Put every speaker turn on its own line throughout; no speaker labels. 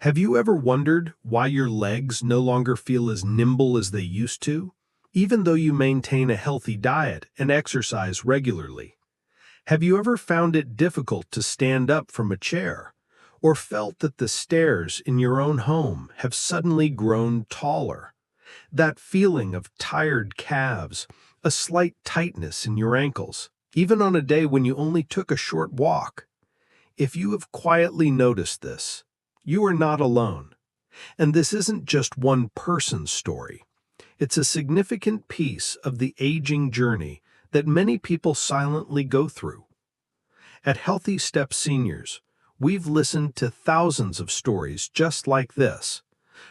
Have you ever wondered why your legs no longer feel as nimble as they used to, even though you maintain a healthy diet and exercise regularly? Have you ever found it difficult to stand up from a chair, or felt that the stairs in your own home have suddenly grown taller? That feeling of tired calves, a slight tightness in your ankles, even on a day when you only took a short walk. If you have quietly noticed this, you are not alone. And this isn't just one person's story. It's a significant piece of the aging journey that many people silently go through. At Healthy Steps Seniors, we've listened to thousands of stories just like this,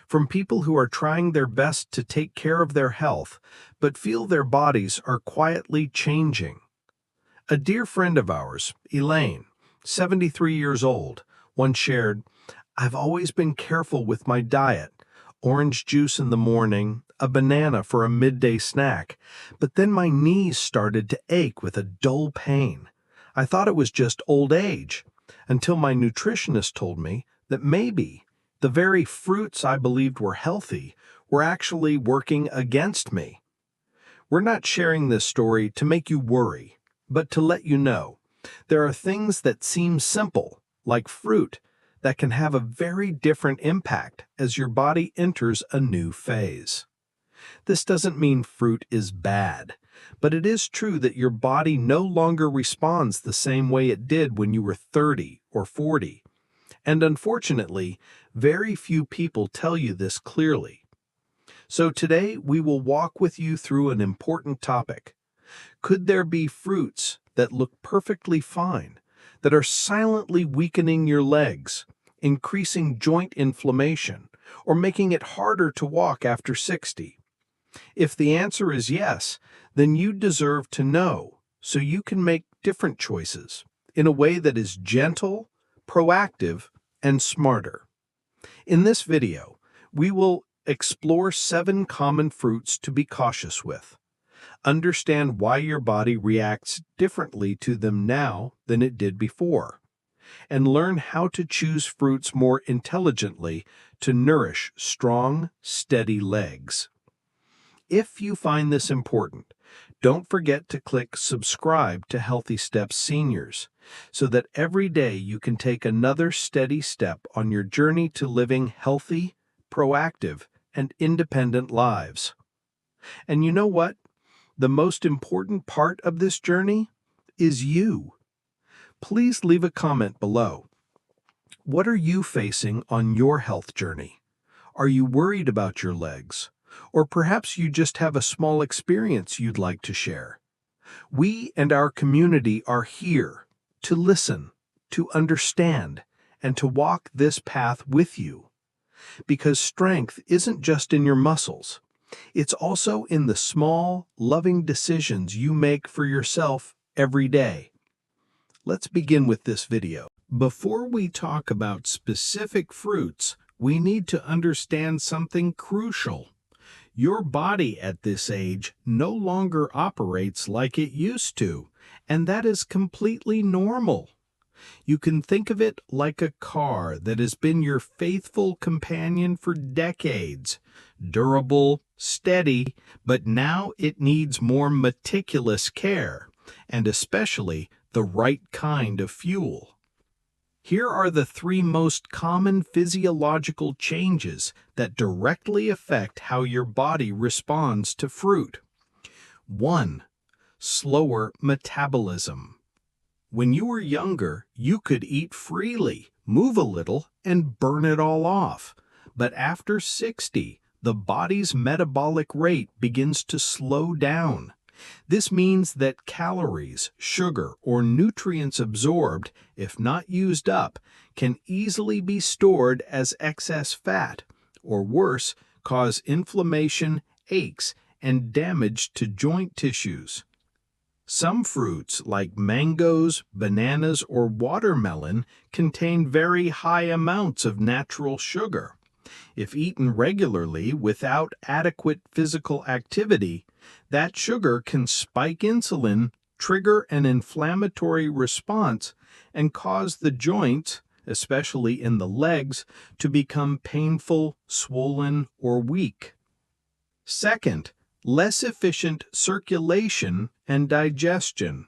from people who are trying their best to take care of their health, but feel their bodies are quietly changing. A dear friend of ours, Elaine, 73 years old, once shared, "I've always been careful with my diet, orange juice in the morning, a banana for a midday snack, but then my knees started to ache with a dull pain. I thought it was just old age, until my nutritionist told me that maybe the very fruits I believed were healthy were actually working against me." We're not sharing this story to make you worry, but to let you know there are things that seem simple, like fruit, that can have a very different impact as your body enters a new phase. This doesn't mean fruit is bad, but it is true that your body no longer responds the same way it did when you were 30 or 40. And unfortunately, very few people tell you this clearly. So today we will walk with you through an important topic. Could there be fruits that look perfectly fine, that are silently weakening your legs, increasing joint inflammation, or making it harder to walk after 60? If the answer is yes, then you deserve to know so you can make different choices in a way that is gentle, proactive, and smarter. In this video, we will explore 7 common fruits to be cautious with, understand why your body reacts differently to them now than it did before, and learn how to choose fruits more intelligently to nourish strong, steady legs. If you find this important, don't forget to click subscribe to Healthy Steps Seniors so that every day you can take another steady step on your journey to living healthy, proactive, and independent lives. And you know what? The most important part of this journey is you. Please leave a comment below. What are you facing on your health journey? Are you worried about your legs? Or perhaps you just have a small experience you'd like to share. We and our community are here to listen, to understand, and to walk this path with you. Because strength isn't just in your muscles. It's also in the small, loving decisions you make for yourself every day. Let's begin with this video. Before we talk about specific fruits, we need to understand something crucial. Your body at this age no longer operates like it used to, and that is completely normal. You can think of it like a car that has been your faithful companion for decades, durable, steady, but now it needs more meticulous care, and especially the right kind of fuel. Here are the 3 most common physiological changes that directly affect how your body responds to fruit. 1. Slower metabolism. When you were younger, you could eat freely, move a little, and burn it all off. But after 60, the body's metabolic rate begins to slow down. This means that calories, sugar, or nutrients absorbed, if not used up, can easily be stored as excess fat, or worse, cause inflammation, aches, and damage to joint tissues. Some fruits, like mangoes, bananas, or watermelon, contain very high amounts of natural sugar. If eaten regularly without adequate physical activity, that sugar can spike insulin, trigger an inflammatory response, and cause the joints, especially in the legs, to become painful, swollen, or weak. Second, less efficient circulation and digestion.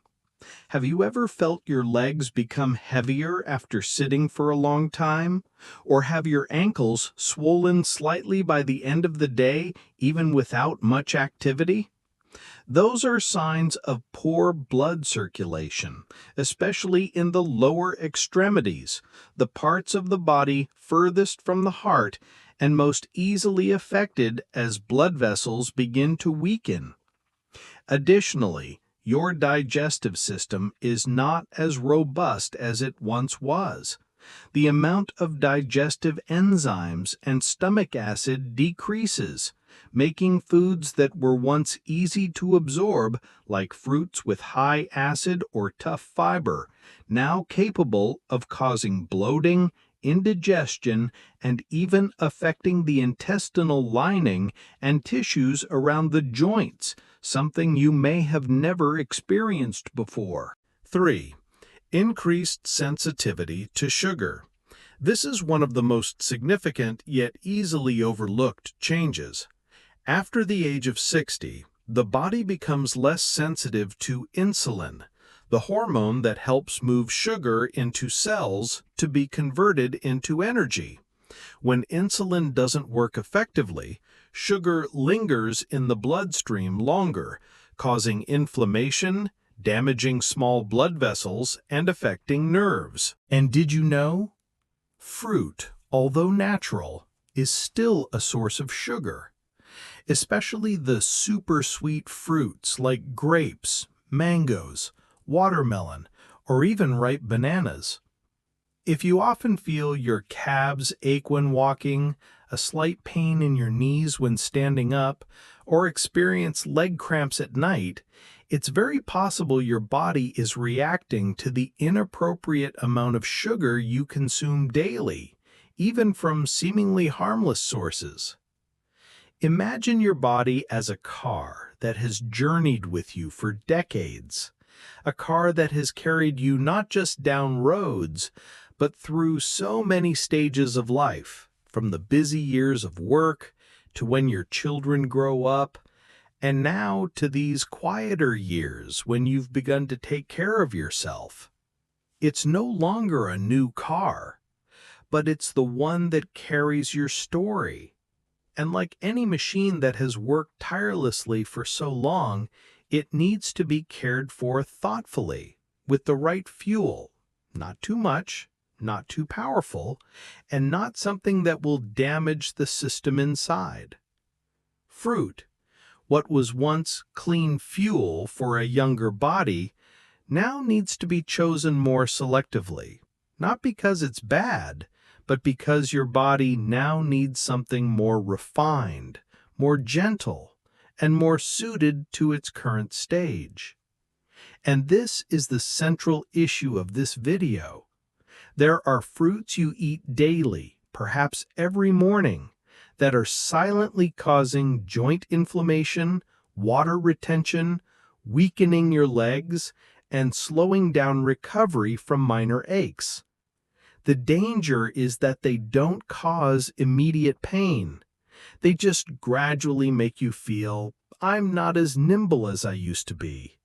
Have you ever felt your legs become heavier after sitting for a long time? Or have your ankles swollen slightly by the end of the day, even without much activity? Those are signs of poor blood circulation, especially in the lower extremities, the parts of the body furthest from the heart and most easily affected as blood vessels begin to weaken. Additionally, your digestive system is not as robust as it once was. The amount of digestive enzymes and stomach acid decreases, making foods that were once easy to absorb, like fruits with high acid or tough fiber, now capable of causing bloating, indigestion, and even affecting the intestinal lining and tissues around the joints, something you may have never experienced before. 3. Increased sensitivity to sugar. This is one of the most significant yet easily overlooked changes. After the age of 60, the body becomes less sensitive to insulin, the hormone that helps move sugar into cells to be converted into energy. When insulin doesn't work effectively, sugar lingers in the bloodstream longer, causing inflammation, damaging small blood vessels, and affecting nerves. And did you know? Fruit, although natural, is still a source of sugar, especially the super sweet fruits like grapes, mangoes, watermelon, or even ripe bananas. If you often feel your calves ache when walking, a slight pain in your knees when standing up, or experience leg cramps at night, it's very possible your body is reacting to the inappropriate amount of sugar you consume daily, even from seemingly harmless sources. Imagine your body as a car that has journeyed with you for decades, a car that has carried you not just down roads, but through so many stages of life, from the busy years of work to when your children grow up, and now to these quieter years when you've begun to take care of yourself. It's no longer a new car, but it's the one that carries your story. And like any machine that has worked tirelessly for so long, it needs to be cared for thoughtfully, with the right fuel, not too much, not too powerful, and not something that will damage the system inside. Fruit, what was once clean fuel for a younger body, now needs to be chosen more selectively, not because it's bad, but because your body now needs something more refined, more gentle, and more suited to its current stage. And this is the central issue of this video. There are fruits you eat daily, perhaps every morning, that are silently causing joint inflammation, water retention, weakening your legs, and slowing down recovery from minor aches. The danger is that they don't cause immediate pain. They just gradually make you feel, I'm not as nimble as I used to be.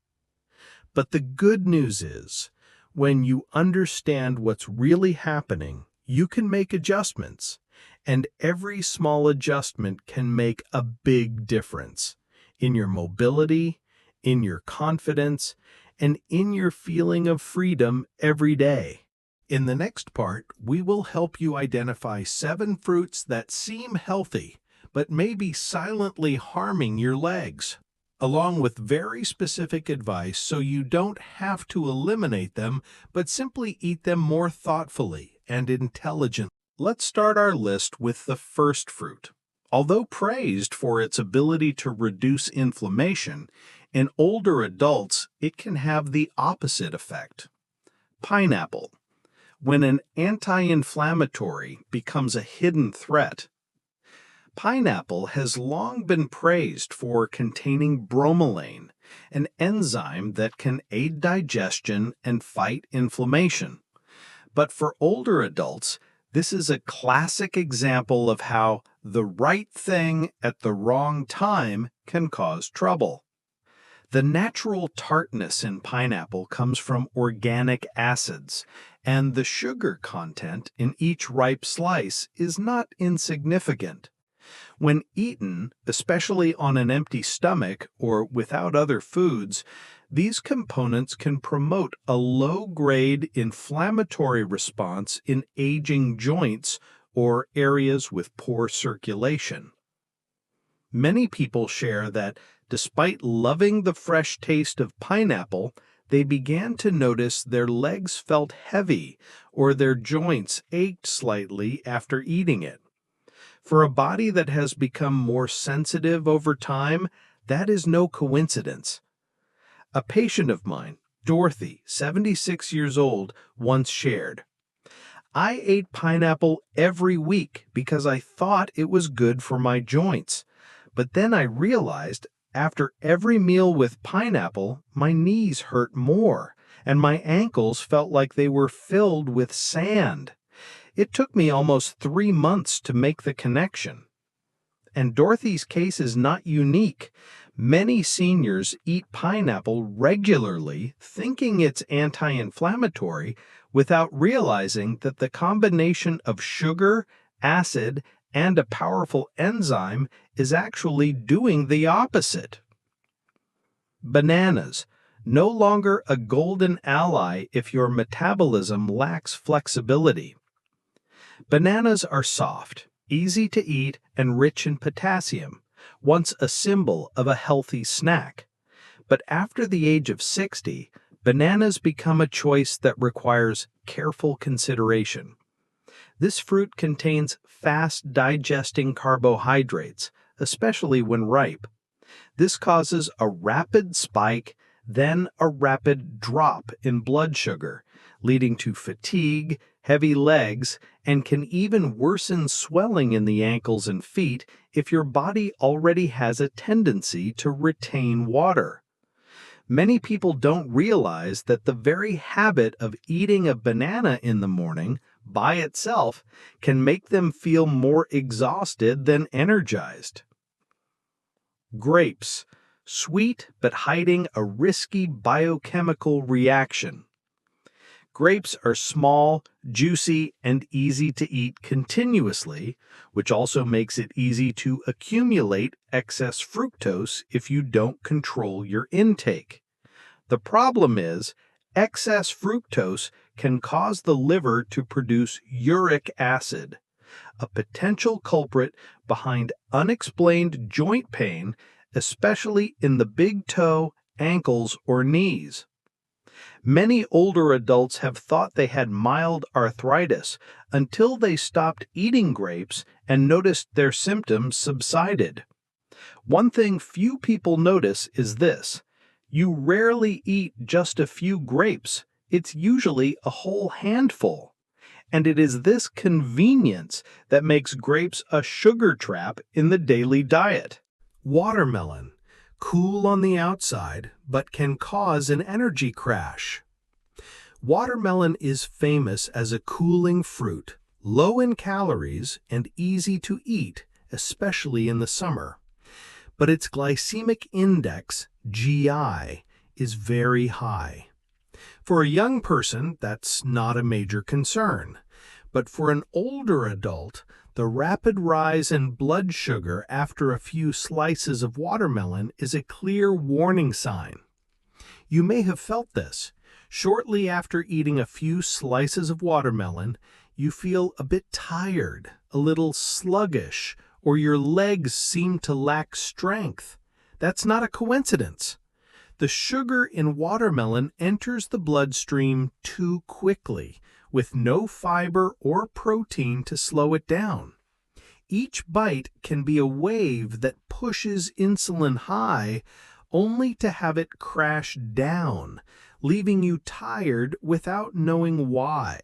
But the good news is, when you understand what's really happening, you can make adjustments, and every small adjustment can make a big difference in your mobility, in your confidence, and in your feeling of freedom every day. In the next part, we will help you identify 7 fruits that seem healthy, but may be silently harming your legs, along with very specific advice so you don't have to eliminate them, but simply eat them more thoughtfully and intelligently. Let's start our list with the first fruit. Although praised for its ability to reduce inflammation, in older adults it can have the opposite effect. Pineapple. When an anti-inflammatory becomes a hidden threat, pineapple has long been praised for containing bromelain, an enzyme that can aid digestion and fight inflammation.
But for older adults, this is a classic example of how the right thing at the wrong time can cause trouble. The natural tartness in pineapple comes from organic acids, and the sugar content in each ripe slice is not insignificant. When eaten, especially on an empty stomach or without other foods, these components can promote a low-grade inflammatory response in aging joints or areas with poor circulation. Many people share that despite loving the fresh taste of pineapple, they began to notice their legs felt heavy or their joints ached slightly after eating it. For a body that has become more sensitive over time, that is no coincidence. A patient of mine, Dorothy, 76 years old, once shared, "I ate pineapple every week because I thought it was good for my joints. But then I realized after every meal with pineapple, my knees hurt more, and my ankles felt like they were filled with sand. It took me almost 3 months to make the connection." And Dorothy's case is not unique. Many seniors eat pineapple regularly, thinking it's anti-inflammatory, without realizing that the combination of sugar, acid, and a powerful enzyme is actually doing the opposite. Bananas, no longer a golden ally if your metabolism lacks flexibility. Bananas are soft, easy to eat, and rich in potassium, once a symbol of a healthy snack. But after the age of 60, bananas become a choice that requires careful consideration. This fruit contains fast-digesting carbohydrates, especially when ripe. This causes a rapid spike, then a rapid drop in blood sugar, leading to fatigue, heavy legs, and can even worsen swelling in the ankles and feet if your body already has a tendency to retain water. Many people don't realize that the very habit of eating a banana in the morning by itself can make them feel more exhausted than energized. Grapes, sweet but hiding a risky biochemical reaction. Grapes are small, juicy, and easy to eat continuously, which also makes it easy to accumulate excess fructose if you don't control your intake. The problem is, excess fructose can cause the liver to produce uric acid, a potential culprit behind unexplained joint pain, especially in the big toe, ankles, or knees. Many older adults have thought they had mild arthritis until they stopped eating grapes and noticed their symptoms subsided. One thing few people notice is this: you rarely eat just a few grapes. It's usually a whole handful. And it is this convenience that makes grapes a sugar trap in the daily diet. Watermelon, cool on the outside, but can cause an energy crash. Watermelon is famous as a cooling fruit, low in calories and easy to eat, especially in the summer. But its glycemic index, GI, is very high. For a young person, that's not a major concern. But for an older adult, the rapid rise in blood sugar after a few slices of watermelon is a clear warning sign. You may have felt this. Shortly after eating a few slices of watermelon, you feel a bit tired, a little sluggish, or your legs seem to lack strength. That's not a coincidence. The sugar in watermelon enters the bloodstream too quickly, with no fiber or protein to slow it down. Each bite can be a wave that pushes insulin high, only to have it crash down, leaving you tired without knowing why.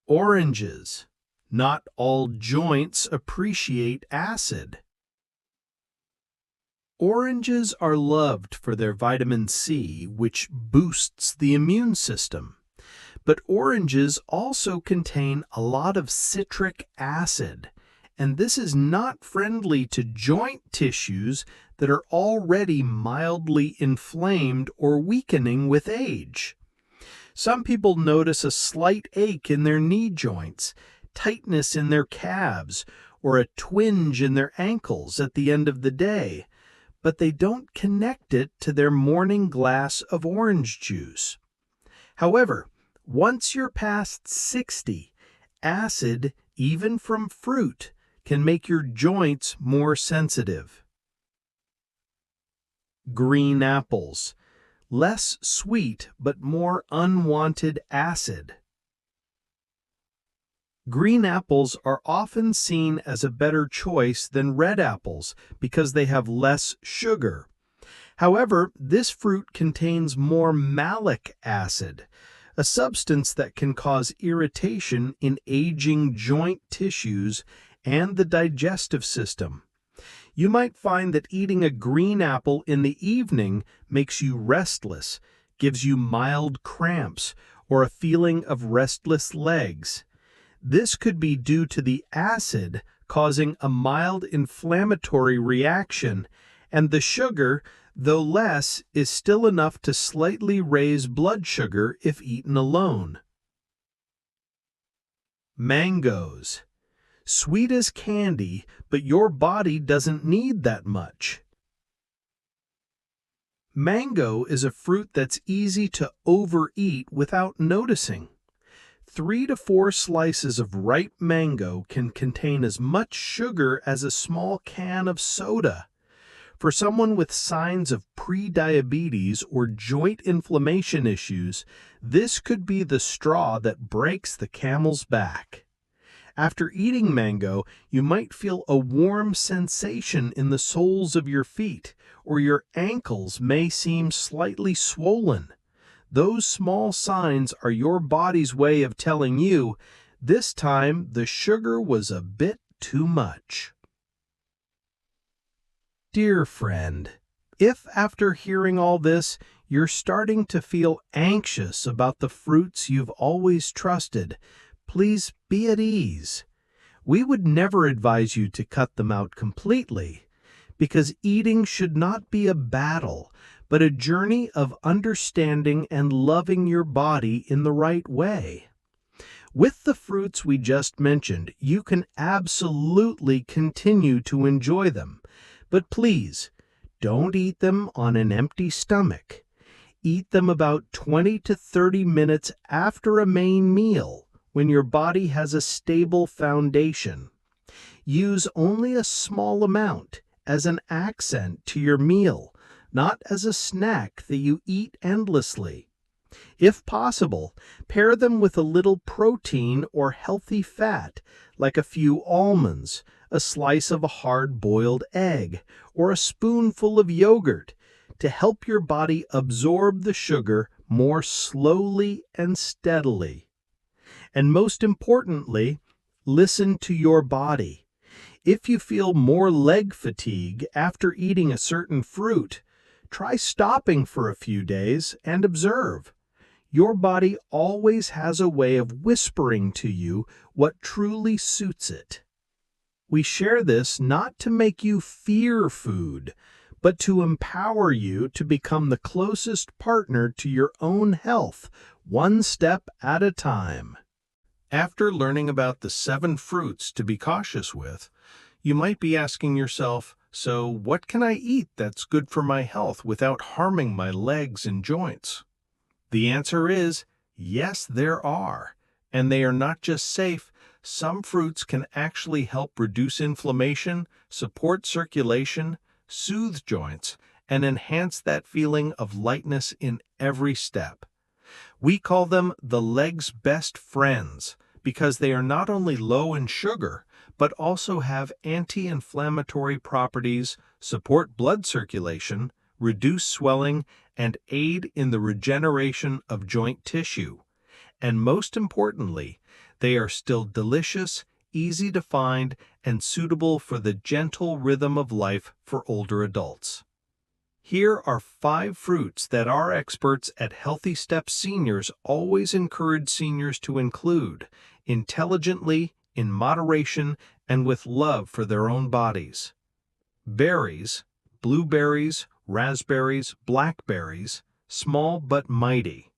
Oranges. Not all joints appreciate acid. Oranges are loved for their vitamin C, which boosts the immune system. But oranges also contain a lot of citric acid, and this is not friendly to joint tissues that are already mildly inflamed or weakening with age. Some people notice a slight ache in their knee joints, tightness in their calves, or a twinge in their ankles at the end of the day, but they don't connect it to their morning glass of orange juice. However, once you're past 60, acid, even from fruit, can make your joints more sensitive. Green apples. Less sweet but more unwanted acid. Green apples are often seen as a better choice than red apples because they have less sugar. However, this fruit contains more malic acid, a substance that can cause irritation in aging joint tissues and the digestive system. You might find that eating a green apple in the evening makes you restless, gives you mild cramps, or a feeling of restless legs. This could be due to the acid causing a mild inflammatory reaction, and the sugar, though less, is still enough to slightly raise blood sugar if eaten alone. Mangoes. Sweet as candy, but your body doesn't need that much. Mango is a fruit that's easy to overeat without noticing. 3 to 4 slices of ripe mango can contain as much sugar as a small can of soda. For someone with signs of pre-diabetes or joint inflammation issues, this could be the straw that breaks the camel's back. After eating mango, you might feel a warm sensation in the soles of your feet, or your ankles may seem slightly swollen. Those small signs are your body's way of telling you, this time the sugar was a bit too much. Dear friend, if after hearing all this, you're starting to feel anxious about the fruits you've always trusted, please be at ease. We would never advise you to cut them out completely, because eating should not be a battle, but a journey of understanding and loving your body in the right way. With the fruits we just mentioned, you can absolutely continue to enjoy them, but please, don't eat them on an empty stomach. Eat them about 20 to 30 minutes after a main meal, when your body has a stable foundation. Use only a small amount as an accent to your meal, not as a snack that you eat endlessly. If possible, pair them with a little protein or healthy fat, like a few almonds, a slice of a hard-boiled egg, or a spoonful of yogurt, to help your body absorb the sugar more slowly and steadily. And most importantly, listen to your body. If you feel more leg fatigue after eating a certain fruit, try stopping for a few days and observe. Your body always has a way of whispering to you what truly suits it. We share this not to make you fear food, but to empower you to become the closest partner to your own health, one step at a time. After learning about the 7 fruits to be cautious with, you might be asking yourself, so what can I eat that's good for my health without harming my legs and joints? The answer is, yes, there are. And they are not just safe. Some fruits can actually help reduce inflammation, support circulation, soothe joints, and enhance that feeling of lightness in every step. We call them the leg's best friends because they are not only low in sugar, but also have anti-inflammatory properties, support blood circulation, reduce swelling, and aid in the regeneration of joint tissue. And most importantly, they are still delicious, easy to find, and suitable for the gentle rhythm of life for older adults. Here are 5 fruits that our experts at Healthy Steps Seniors always encourage seniors to include intelligently, in moderation, and with love for their own bodies. Berries, blueberries, raspberries, blackberries, small but mighty.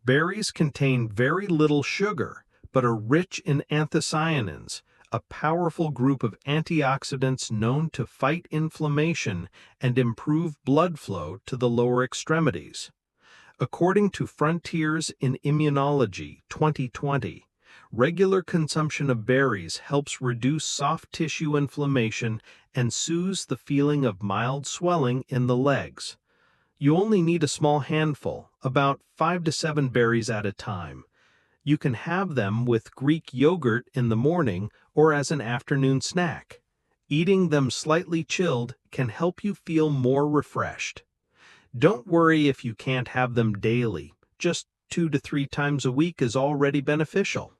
Berries contain very little sugar, but are rich in anthocyanins, a powerful group of antioxidants known to fight inflammation and improve blood flow to the lower extremities. According to Frontiers in Immunology 2020, regular consumption of berries helps reduce soft tissue inflammation and soothes the feeling of mild swelling in the legs. You only need a small handful, about 5 to 7 berries at a time. You can have them with Greek yogurt in the morning or as an afternoon snack. Eating them slightly chilled can help you feel more refreshed. Don't worry if you can't have them daily. Just 2 to 3 times a week is already beneficial.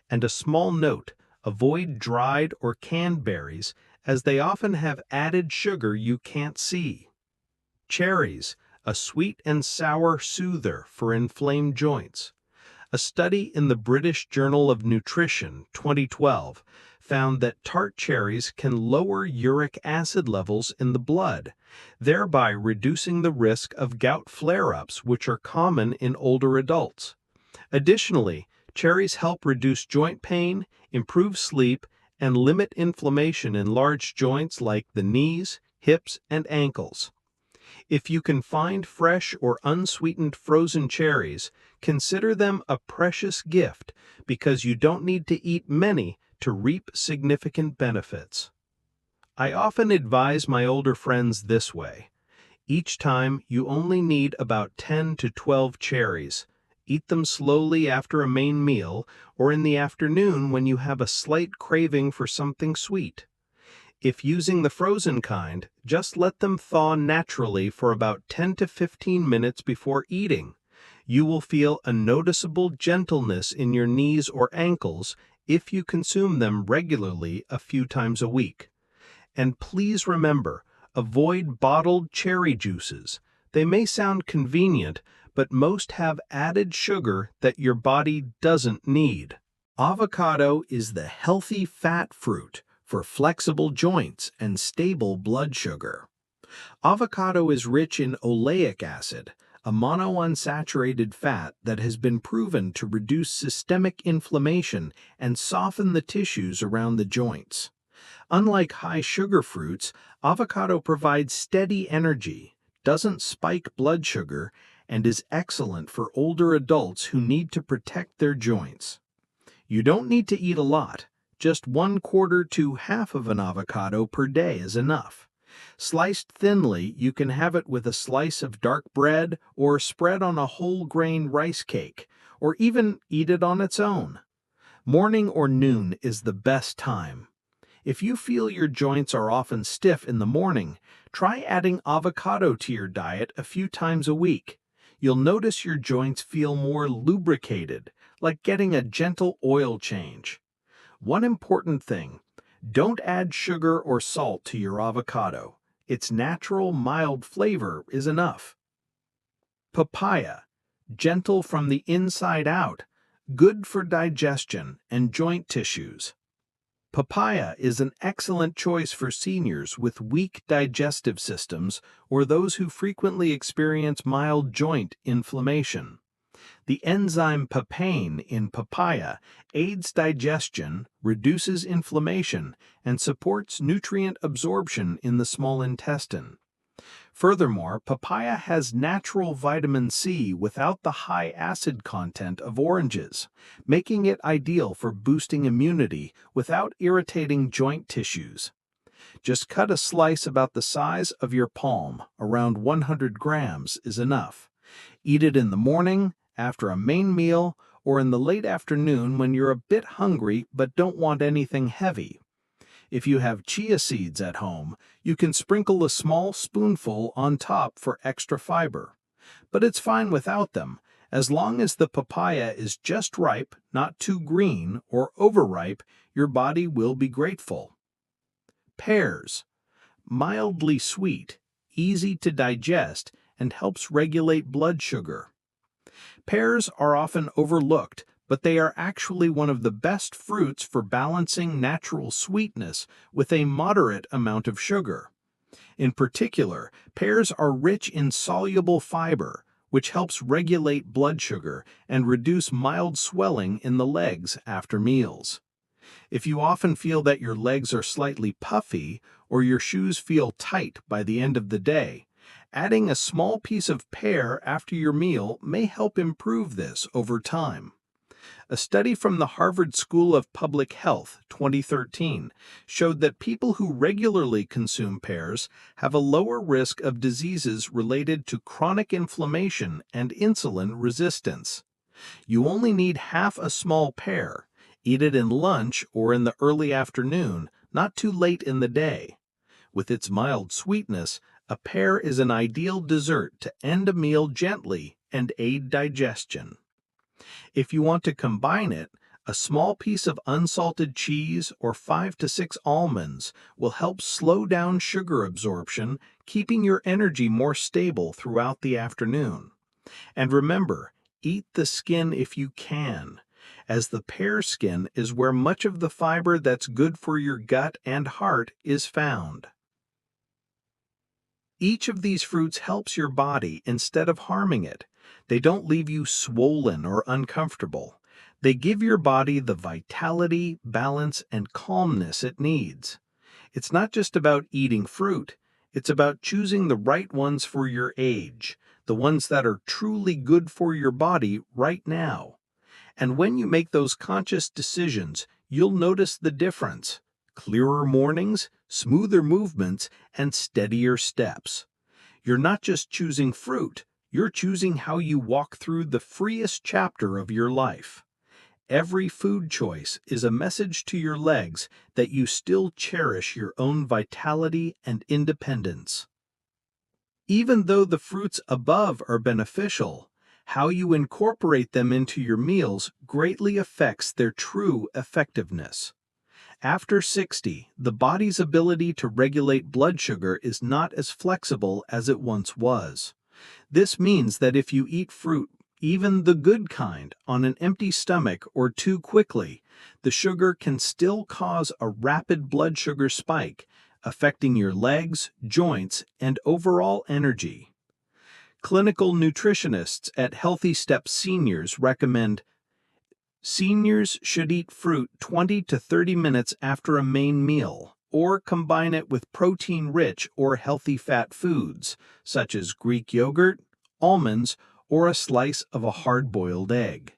And a small note, avoid dried or canned berries as they often have added sugar you can't see. Cherries, a sweet and sour soother for inflamed joints. A study in the British Journal of Nutrition 2012 found that tart cherries can lower uric acid levels in the blood, thereby reducing the risk of gout flare-ups which are common in older adults. Additionally, cherries help reduce joint pain, improve sleep, and limit inflammation in large joints like the knees, hips, and ankles. If you can find fresh or unsweetened frozen cherries, consider them a precious gift because you don't need to eat many to reap significant benefits. I often advise my older friends this way. Each time you only need about 10 to 12 cherries. Eat them slowly after a main meal or in the afternoon when you have a slight craving for something sweet. If using the frozen kind, just let them thaw naturally for about 10 to 15 minutes before eating. You will feel a noticeable gentleness in your knees or ankles if you consume them regularly a few times a week. And please remember, avoid bottled cherry juices. They may sound convenient, but most have added sugar that your body doesn't need. Avocado is the healthy fat fruit for flexible joints and stable blood sugar. Avocado is rich in oleic acid, a monounsaturated fat that has been proven to reduce systemic inflammation and soften the tissues around the joints. Unlike high-sugar fruits, avocado provides steady energy, doesn't spike blood sugar, and is excellent for older adults who need to protect their joints. You don't need to eat a lot. Just 1/4 to half of an avocado per day is enough. Sliced thinly, you can have it with a slice of dark bread or spread on a whole grain rice cake, or even eat it on its own. Morning or noon is the best time. If you feel your joints are often stiff in the morning, try adding avocado to your diet a few times a week. You'll notice your joints feel more lubricated, like getting a gentle oil change. One important thing, don't add sugar or salt to your avocado. Its natural, mild flavor is enough. Papaya, gentle from the inside out, good for digestion and joint tissues. Papaya is an excellent choice for seniors with weak digestive systems or those who frequently experience mild joint inflammation. The enzyme papain in papaya aids digestion, reduces inflammation, and supports nutrient absorption in the small intestine. Furthermore, papaya has natural vitamin C without the high acid content of oranges, making it ideal for boosting immunity without irritating joint tissues. Just cut a slice about the size of your palm, around 100 grams is enough. Eat it in the morning, after a main meal, or in the late afternoon when you're a bit hungry but don't want anything heavy. If you have chia seeds at home, you can sprinkle a small spoonful on top for extra fiber. But it's fine without them, as long as the papaya is just ripe, not too green or overripe, your body will be grateful. Pears, mildly sweet, easy to digest, and helps regulate blood sugar. Pears are often overlooked, but they are actually one of the best fruits for balancing natural sweetness with a moderate amount of sugar. In particular, pears are rich in soluble fiber, which helps regulate blood sugar and reduce mild swelling in the legs after meals. If you often feel that your legs are slightly puffy or your shoes feel tight by the end of the day, adding a small piece of pear after your meal may help improve this over time. A study from the Harvard School of Public Health, 2013, showed that people who regularly consume pears have a lower risk of diseases related to chronic inflammation and insulin resistance. You only need half a small pear. Eat it in lunch or in the early afternoon, not too late in the day. With its mild sweetness, a pear is an ideal dessert to end a meal gently and aid digestion. If you want to combine it, a small piece of unsalted cheese or 5 to 6 almonds will help slow down sugar absorption, keeping your energy more stable throughout the afternoon. And remember, eat the skin if you can, as the pear skin is where much of the fiber that's good for your gut and heart is found. Each of these fruits helps your body instead of harming it. They don't leave you swollen or uncomfortable. They give your body the vitality, balance, and calmness it needs. It's not just about eating fruit. It's about choosing the right ones for your age, the ones that are truly good for your body right now. And when you make those conscious decisions, you'll notice the difference: clearer mornings, smoother movements, and steadier steps. You're not just choosing fruit, you're choosing how you walk through the freest chapter of your life. Every food choice is a message to your legs that you still cherish your own vitality and independence. Even though the fruits above are beneficial, how you incorporate them into your meals greatly affects their true effectiveness. After 60, the body's ability to regulate blood sugar is not as flexible as it once was. This means that if you eat fruit, even the good kind, on an empty stomach or too quickly, the sugar can still cause a rapid blood sugar spike, affecting your legs, joints, and overall energy. Clinical nutritionists at Healthy Steps Seniors recommend seniors should eat fruit 20 to 30 minutes after a main meal, or combine it with protein-rich or healthy fat foods, such as Greek yogurt, almonds, or a slice of a hard-boiled egg.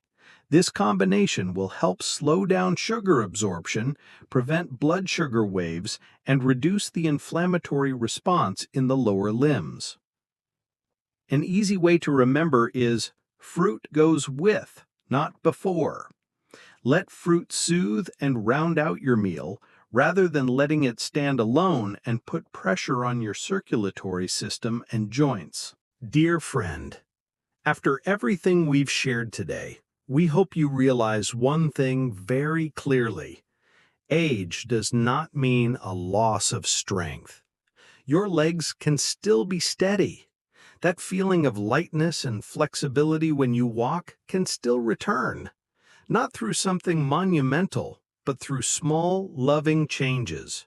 This combination will help slow down sugar absorption, prevent blood sugar waves, and reduce the inflammatory response in the lower limbs. An easy way to remember is fruit goes with, not before. Let fruit soothe and round out your meal, rather than letting it stand alone and put pressure on your circulatory system and joints. Dear friend, after everything we've shared today, we hope you realize one thing very clearly. Age does not mean a loss of strength. Your legs can still be steady. That feeling of lightness and flexibility when you walk can still return, not through something monumental, but through small, loving changes.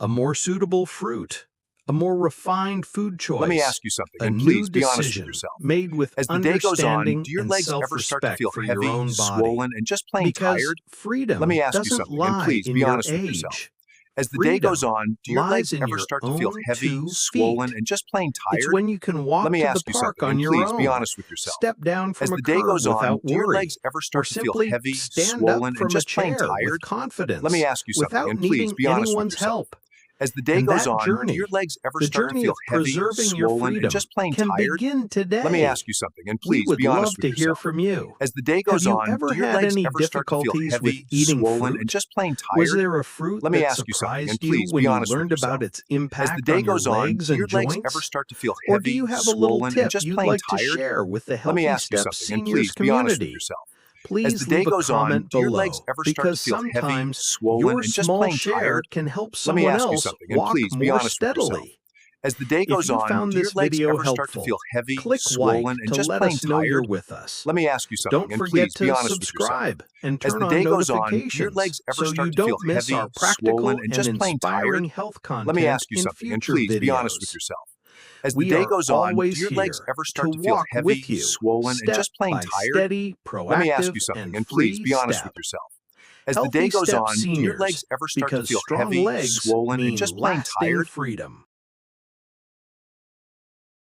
A more suitable fruit, a more refined food choice.
Let me ask you something,
a
and
new
please be honest with
decision
yourself.
made with
As the day goes on,
understanding
do your
and
legs ever start to
self-respect
feel
for your
heavy,
own body.
swollen, and just plain
Because
tired?
freedom
Let me ask you
doesn't
something, and
lie
please
in
be
your
honest with yourself.
age.
As the day goes
Freedom
on, do your
lies
legs
in
ever
your
start to feel
own
heavy,
2
swollen,
feet.
and just plain
It's
tired?
when you can walk
Let me
to the
ask you
park
something,
on
and
your
please be
own,
honest with yourself.
step down
As
from a
the day
curb
goes on,
without
do your
worry,
legs ever
or
start to feel
simply
heavy,
stand up
swollen, and
from a
just plain
chair with
tired?
confidence
Let me ask you something,
without
and please
needing
be honest with
anyone's
yourself.
help.
As the day
And
goes
that
on, do your
journey,
legs ever
the
start to
journey
feel
of
heavy,
preserving your
swollen, and
freedom,
just plain
can
tired?
begin
Let me ask
today.
you something, and
We
please
would
be honest
love
with
to hear
yourself.
from you.
As the day
Have
goes
you
on,
ever
do your
had
legs
any
ever start to feel
difficulties with
heavy,
eating
swollen, and
fruit?
just plain
Was
tired?
there a fruit
Let me
that
ask you something, and
surprised you
please
when
be
you
honest with
learned about
yourself.
its
As the
impact
day
on your
goes on,
legs
do your
and
legs ever
joints?
start to feel
Or do
heavy,
you have a little
swollen, and
tip
just
you'd
plain
like to
tired?
share with the
Let me
Healthy
ask you
Steps
something, and
Seniors
please be honest with
community?
yourself. As the
Please
day
leave a
goes on,
comment
do your legs
below,
ever start to
because
feel heavy,
sometimes
swollen,
your
and just
small
plain
share
tired?
can help
Let me
someone
ask you
else
something, and
walk
please be
more
honest with yourself.
steadily.
As the day
If
goes
you
on,
found
do your
this
legs
video
ever start to
helpful,
feel heavy,
click
swollen,
like
and
to
just
let
plain
us know you're
tired?
with us.
Let me ask you something,
Don't
and
forget
please be
to
honest with yourself.
subscribe and
As
turn
the
on
day goes on, do your
notifications
legs ever
so you
start to feel
don't miss
heavy,
our practical
swollen, and
and
just plain
inspiring
tired?
health
Let me
content
ask you
in
something, and
future
please be honest with
videos.
yourself. As the
We
day
are
goes on, do
always
your legs
here
ever
to
start to feel
walk
heavy,
with you,
swollen, and
step
just plain
by
tired?
steady,
Let me ask
proactive,
you something,
and
and please
free
be honest
step.
with yourself. As the day
Healthy
goes
Step
on, do your
Seniors,
legs ever start to
because
feel
strong
heavy,
legs
swollen, and
mean
just plain
lasting
tired?
freedom.